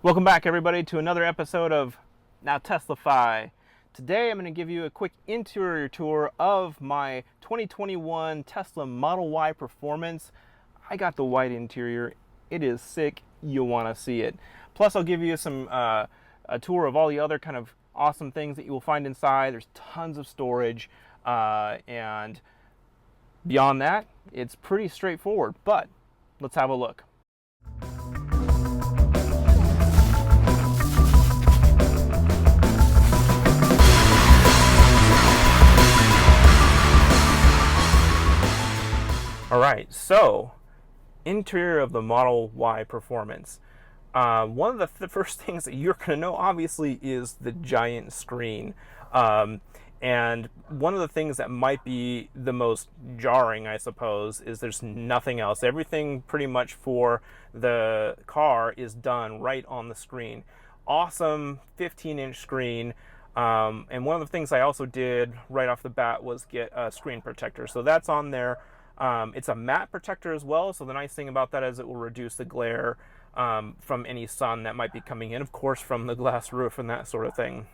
Welcome back, everybody, to another episode of Now Teslafy. Today I'm going to give you a quick interior tour of my 2021 Tesla Model Y Performance. I got the white interior. It is sick. You'll want to see it. Plus I'll give you a tour of all the other kind of awesome things that you will find inside. There's tons of storage, and beyond that, it's pretty straightforward. But let's have a look. All right, so interior of the Model Y Performance. One of the first things that you're going to know, obviously, is the giant screen. And one of the things that might be the most jarring, I suppose, is there's nothing else. Everything pretty much for the car is done right on the screen. Awesome 15-inch screen. And one of the things I also did right off the bat was get a screen protector. So that's on there. It's a matte protector as well, so the nice thing about that is it will reduce the glare from any sun that might be coming in, of course, from the glass roof and that sort of thing.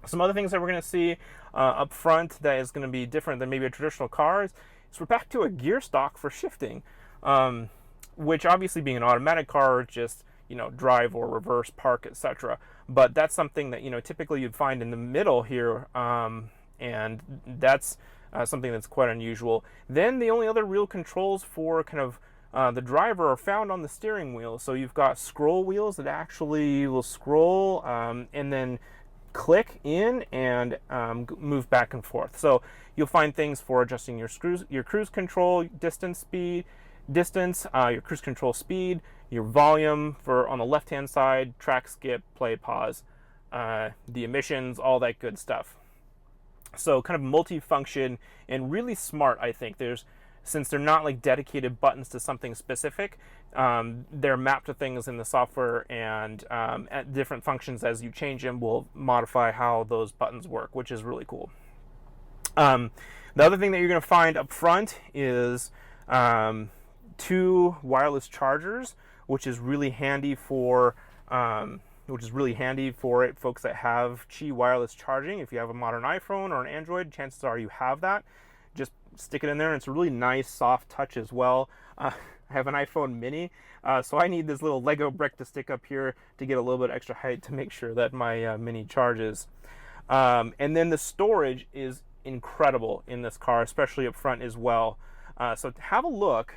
Some other things that we're going to see up front that is going to be different than maybe a traditional car is we're back to a gear stock for shifting, which obviously being an automatic car, just drive or reverse, park, etc. But that's something that typically you'd find in the middle here, and that's something that's quite unusual. Then the only other real controls for kind of the driver are found on the steering wheel. So you've got scroll wheels that actually will scroll and then click in and move back and forth. So you'll find things for adjusting your cruise control your cruise control speed, your volume for on the left hand side, track, skip, play, pause, the emissions, all that good stuff. So kind of multi-function and really smart, I think. Since they're not like dedicated buttons to something specific, they're mapped to things in the software, and at different functions as you change them will modify how those buttons work, which is really cool. The other thing that you're going to find up front is 2 wireless chargers, which is really handy for folks that have Qi wireless charging. If you have a modern iPhone or an Android, chances are you have that. Just stick it in there, and it's a really nice soft touch as well. I have an iPhone mini, so I need this little Lego brick to stick up here to get a little bit extra height to make sure that my mini charges. And then the storage is incredible in this car, especially up front as well. So have a look.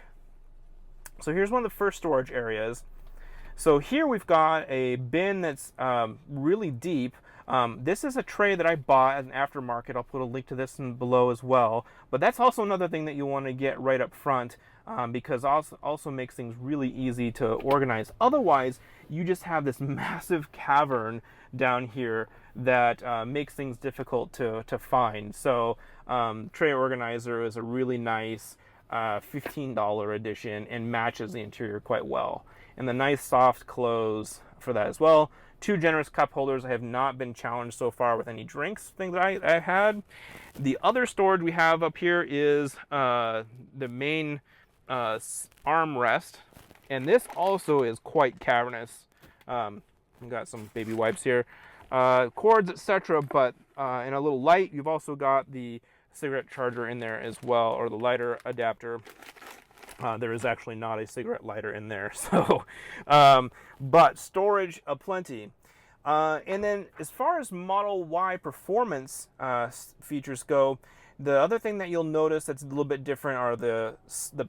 So here's one of the first storage areas. So here we've got a bin that's really deep. This is a tray that I bought at an aftermarket. I'll put a link to this below as well. But that's also another thing that you want to get right up front, because also makes things really easy to organize. Otherwise, you just have this massive cavern down here that makes things difficult to find. So tray organizer is a really nice $15 edition and matches the interior quite well. And the nice soft close for that as well. 2 generous cup holders. I have not been challenged so far with any drinks thing that I had. The other storage we have up here is the main armrest, and this also is quite cavernous. We've got some baby wipes here, cords, etc. But in a little light, you've also got the cigarette charger in there as well, or the lighter adapter. There is actually not a cigarette lighter in there, so but storage aplenty. And then as far as Model Y Performance features go, the other thing that you'll notice that's a little bit different are the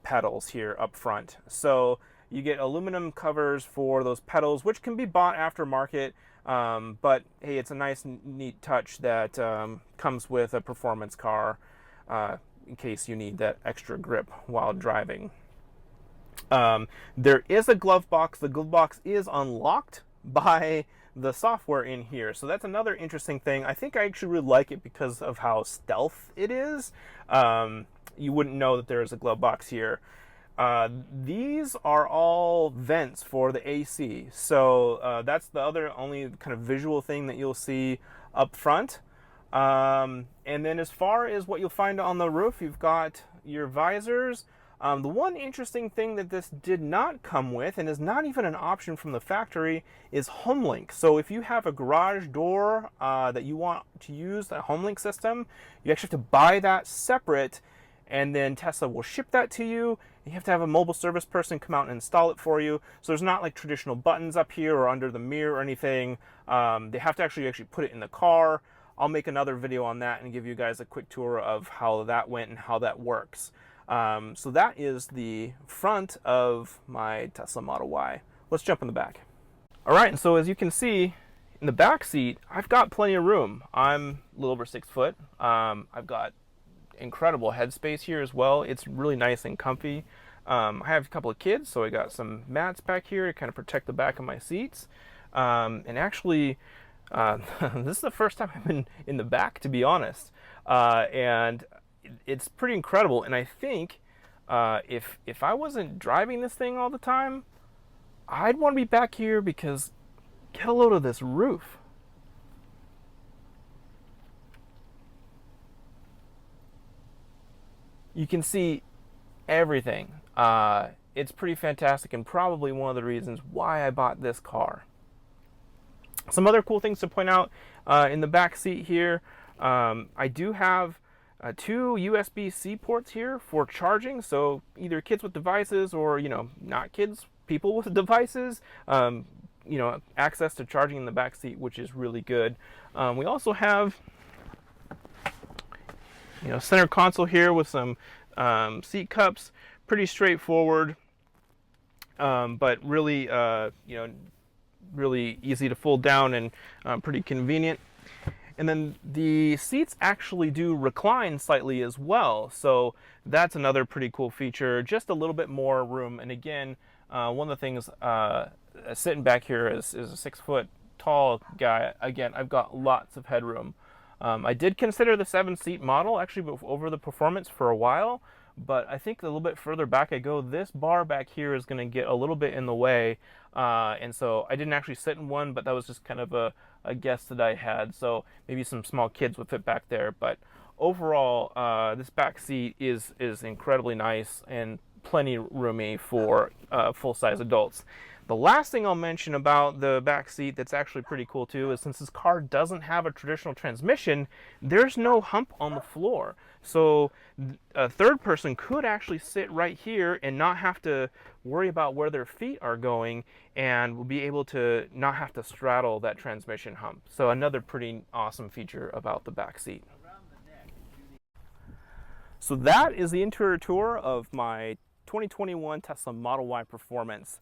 pedals here up front. So you get aluminum covers for those pedals, which can be bought aftermarket, but hey, it's a nice, neat touch that comes with a performance car, in case you need that extra grip while driving. There is a glove box. The glove box is unlocked by the software in here, so that's another interesting thing. I think I actually really like it because of how stealth it is. You wouldn't know that there is a glove box here. These are all vents for the AC, so that's the only kind of visual thing that you'll see up front. And then as far as what you'll find on the roof, you've got your visors. The one interesting thing that this did not come with, and is not even an option from the factory, is HomeLink. So if you have a garage door that you want to use the HomeLink system, you actually have to buy that separate, and then Tesla will ship that to you. You have to have a mobile service person come out and install it for you. So there's not like traditional buttons up here or under the mirror or anything. They have to actually put it in the car. I'll make another video on that and give you guys a quick tour of how that went and how that works. So that is the front of my Tesla Model Y. Let's jump in the back. All right, and so as you can see, in the back seat, I've got plenty of room. I'm a little over 6 foot. I've got incredible headspace here as well. It's really nice and comfy. I have a couple of kids, so I got some mats back here to kind of protect the back of my seats. And actually, this is the first time I've been in the back, to be honest. And it's pretty incredible. And I think if I wasn't driving this thing all the time, I'd want to be back here, because get a load of this roof. You can see everything. It's pretty fantastic, and probably one of the reasons why I bought this car. Some other cool things to point out in the back seat here. I do have 2 USB-C ports here for charging, so either kids with devices or, not kids, people with devices, access to charging in the back seat, which is really good. We also have center console here with some seat cups. Pretty straightforward, but really, really easy to fold down and pretty convenient. And then the seats actually do recline slightly as well, so that's another pretty cool feature. Just a little bit more room. And again, one of the things sitting back here is a 6 foot tall guy. Again, I've got lots of headroom. I did consider the 7-seat model actually over the Performance for a while, but I think a little bit further back I go, this bar back here is going to get a little bit in the way, and so I didn't actually sit in one, but that was just kind of a guess that I had. So maybe some small kids would fit back there, but overall, this back seat is incredibly nice and plenty roomy for full-size adults. The last thing I'll mention about the back seat that's actually pretty cool too is, since this car doesn't have a traditional transmission, there's no hump on the floor. So a third person could actually sit right here and not have to worry about where their feet are going, and will be able to not have to straddle that transmission hump. So another pretty awesome feature about the back seat. So that is the interior tour of my 2021 Tesla Model Y Performance.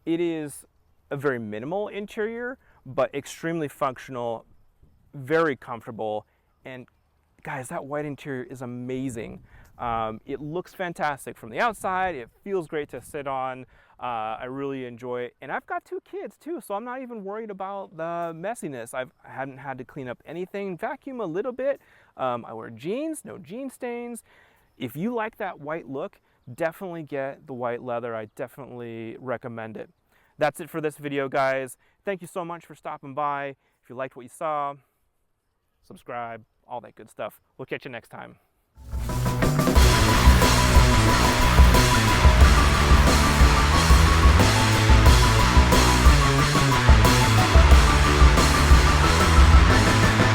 It is a very minimal interior, but extremely functional, very comfortable, and guys, that white interior is amazing. It looks fantastic from the outside. It feels great to sit on. I really enjoy it, and I've got 2 kids too, so I'm not even worried about the messiness. I haven't had to clean up anything, vacuum a little bit. I wear jeans, no jean stains. If you like that white look, definitely get the white leather. I definitely recommend it. That's it for this video, guys. Thank you so much for stopping by. If you liked what you saw, subscribe, all that good stuff. We'll catch you next time.